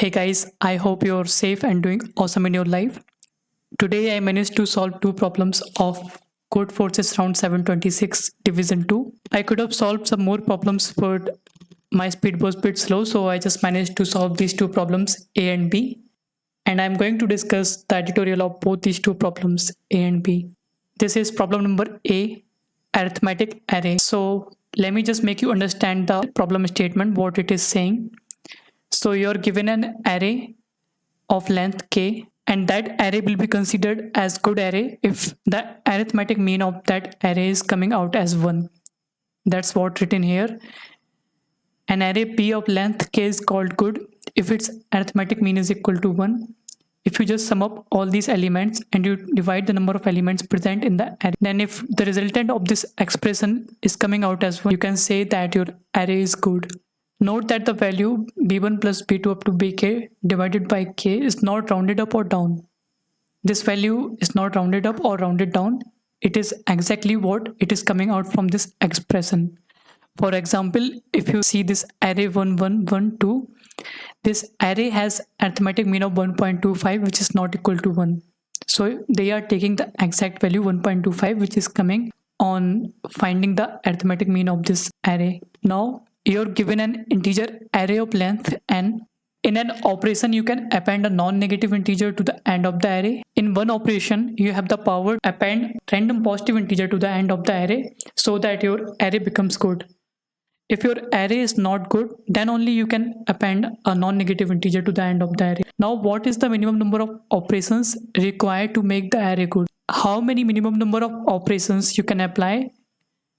Hey guys, I hope you're safe and doing awesome in your life. Today I managed to solve two problems of Code Forces round 726 division 2. I could have solved some more problems but my speed was a bit slow, so I just managed to solve these two problems A and B. And I'm going to discuss the editorial of both these two problems A and B. This is problem number A, arithmetic array. So let me just make you understand the problem statement, what it is saying. So you're given an array of length k, and that array will be considered as good array if the arithmetic mean of that array is coming out as 1. That's what written here. An array p of length k is called good if its arithmetic mean is equal to 1. If you just sum up all these elements and you divide the number of elements present in the array, then if the resultant of this expression is coming out as 1, you can say that your array is good. Note that the value b1 plus b2 up to bk divided by k is not rounded up or down. This value is not rounded up or rounded down. It is exactly what it is coming out from this expression. For example, if you see this array 1, 1, 1, 2, this array has arithmetic mean of 1.25, which is not equal to 1. So they are taking the exact value 1.25, which is coming on finding the arithmetic mean of this array. Now, you're given an integer array of length n. In an operation, you can append a non-negative integer to the end of the array. In one operation, you have the power to append random positive integer to the end of the array so that your array becomes good. If your array is not good, then only you can append a non-negative integer to the end of the array. Now, what is the minimum number of operations required to make the array good? How many minimum number of operations you can apply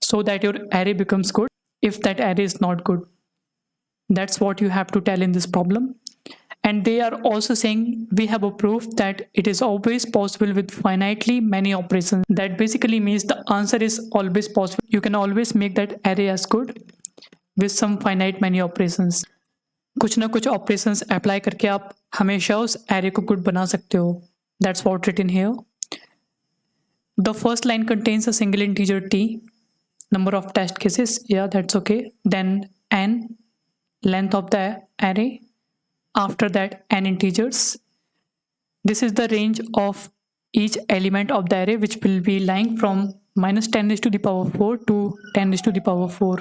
so that your array becomes good if that array is not good? That's what you have to tell in this problem. And they are also saying we have a proof that it is always possible with finitely many operations. That basically means the answer is always possible. You can always make that array as good with some finite many operations. कुछ ना कुछ operations apply करके आप हमेशा उस array को good बना सकते हो. That's what written here. The first line contains a single integer t. Number of test cases, yeah, that's okay. Then n, length of the array. After that, n integers. This is the range of each element of the array, which will be lying from minus 10 raised to the power 4 to 10 raised to the power 4.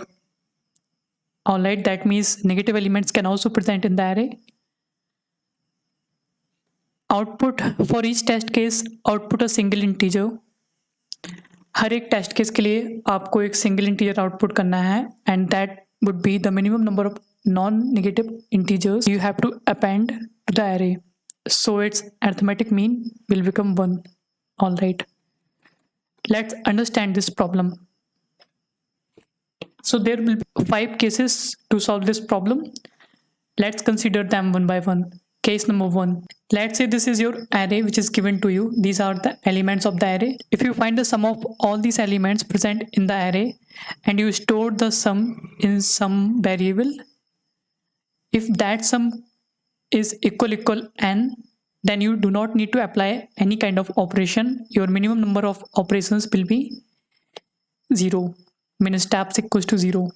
Alright, that means negative elements can also present in the array. Output for each test case, output a single integer. हर एक test case के लिए आपको एक single integer output करना है, and that would be the minimum number of non negative integers you have to append to the array, so its arithmetic mean will become 1. All right, let's understand this problem. So there will be 5 cases to solve this problem. Let's consider them one by one. Case number 1. Let's say this is your array which is given to you. These are the elements of the array. If you find the sum of all these elements present in the array and you store the sum in some variable, if that sum is equal n, then you do not need to apply any kind of operation. Your minimum number of operations will be 0, means steps equals to 0.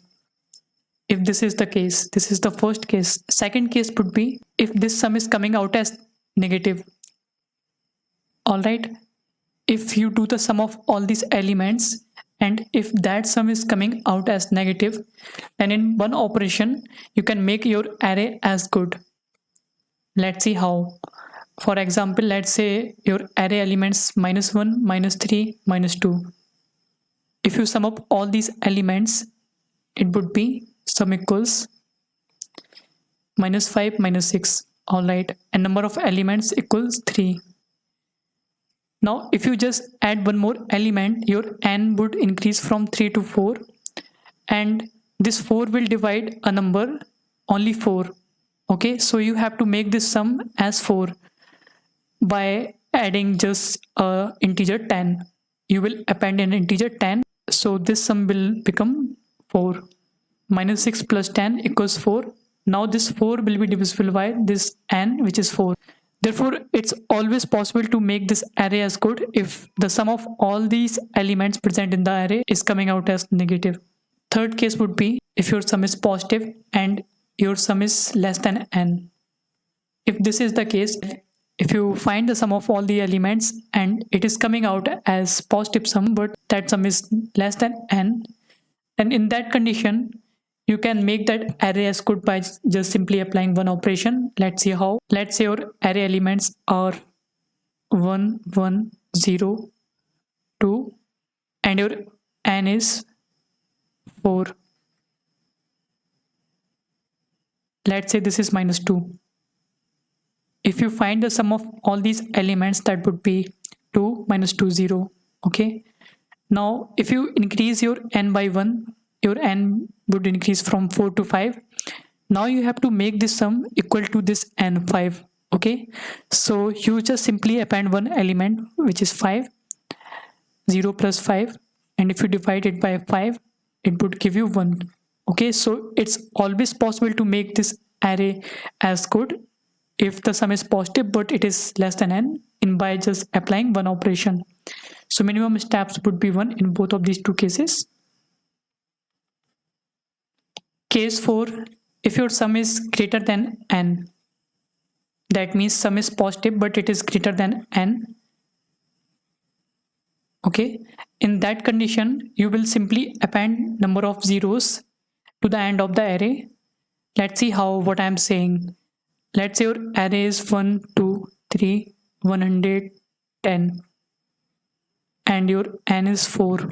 If this is the case, this is the first case. Second case would be if this sum is coming out as negative. All right, if you do the sum of all these elements and if that sum is coming out as negative, then in one operation you can make your array as good. Let's see how. For example, let's say your array elements -1, -3, -2. If you sum up all these elements, it would be sum equals -5, -6. All right, and number of elements equals 3. Now, if you just add one more element, your n would increase from 3 to 4, and this 4 will divide a number only 4. Okay, so you have to make this sum as 4 by adding just a integer 10. You will append an integer 10, so this sum will become 4. -6 plus 10 equals 4. Now this 4 will be divisible by this n, which is 4. Therefore, it's always possible to make this array as good if the sum of all these elements present in the array is coming out as negative. Third case would be if your sum is positive and your sum is less than n. if this is the case, if you find the sum of all the elements and it is coming out as positive sum, but that sum is less than n, and in that condition, you can make that array as good by just simply applying one operation. Let's see how. Let's say your array elements are 1, 1, 0, 2, and your n is 4. Let's say this is minus 2. If you find the sum of all these elements, that would be 2 minus 2, 0. Okay. Now, if you increase your n by 1, your n would increase from 4 to 5. Now you have to make this sum equal to this n, 5. Okay. So you just simply append one element, which is 5, 0 plus 5. And if you divide it by 5, it would give you 1. Okay. So it's always possible to make this array as good if the sum is positive but it is less than n in by just applying one operation. So minimum steps would be 1 in both of these two cases. Case 4, if your sum is greater than n, that means sum is positive but it is greater than n. Okay, in that condition you will simply append number of zeros to the end of the array. Let's see how what I am saying. Let's say your array is 1, 2, 3, 110 and your n is 4.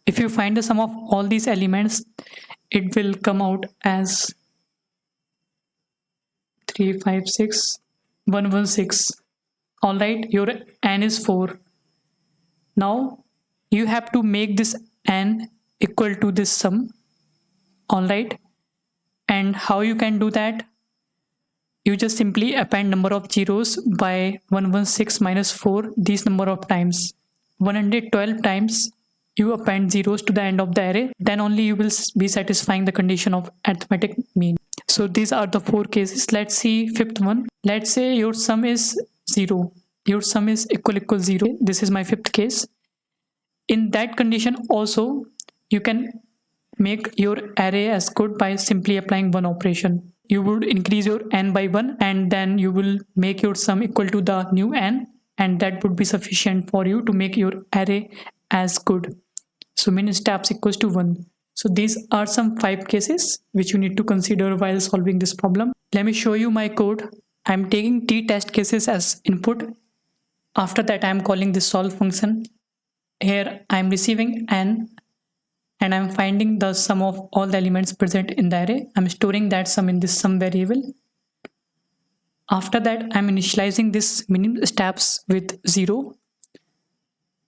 If you find the sum of all these elements, it will come out as 356 116. Alright, your n is 4. Now you have to make this n equal to this sum. Alright, and how you can do that? You just simply append number of zeros by 116 minus 4 these number of times. 112 times you append zeros to the end of the array, then only you will be satisfying the condition of arithmetic mean. So these are the 4 cases. Let's see fifth one. Let's say your sum is 0. Your sum is equal 0. This is my fifth case. In that condition also, you can make your array as good by simply applying one operation. You would increase your n by 1 and then you will make your sum equal to the new n, and that would be sufficient for you to make your array as good. So min steps equals to 1. So these are some 5 cases which you need to consider while solving this problem. Let me show you my code. I'm taking t test cases as input. After that, I'm calling this solve function. Here I'm receiving n and I'm finding the sum of all the elements present in the array. I'm storing that sum in this sum variable. After that, I'm initializing this minimum steps with 0.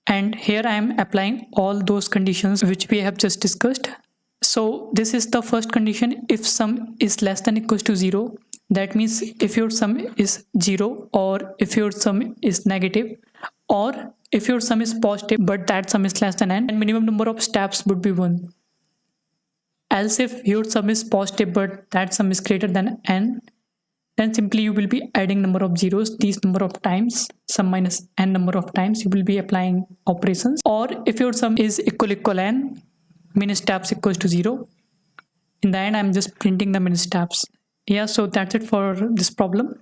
And here I am applying all those conditions which we have just discussed. So this is the first condition. If sum is less than equals to 0, that means if your sum is 0 or if your sum is negative, or if your sum is positive but that sum is less than n, and minimum number of steps would be 1. Else if your sum is positive but that sum is greater than n, then simply you will be adding number of zeros these number of times, sum minus n number of times you will be applying operations. Or if your sum is equal n, min steps equals to 0. In the end, I'm just printing the min steps. Yeah, so that's it for this problem.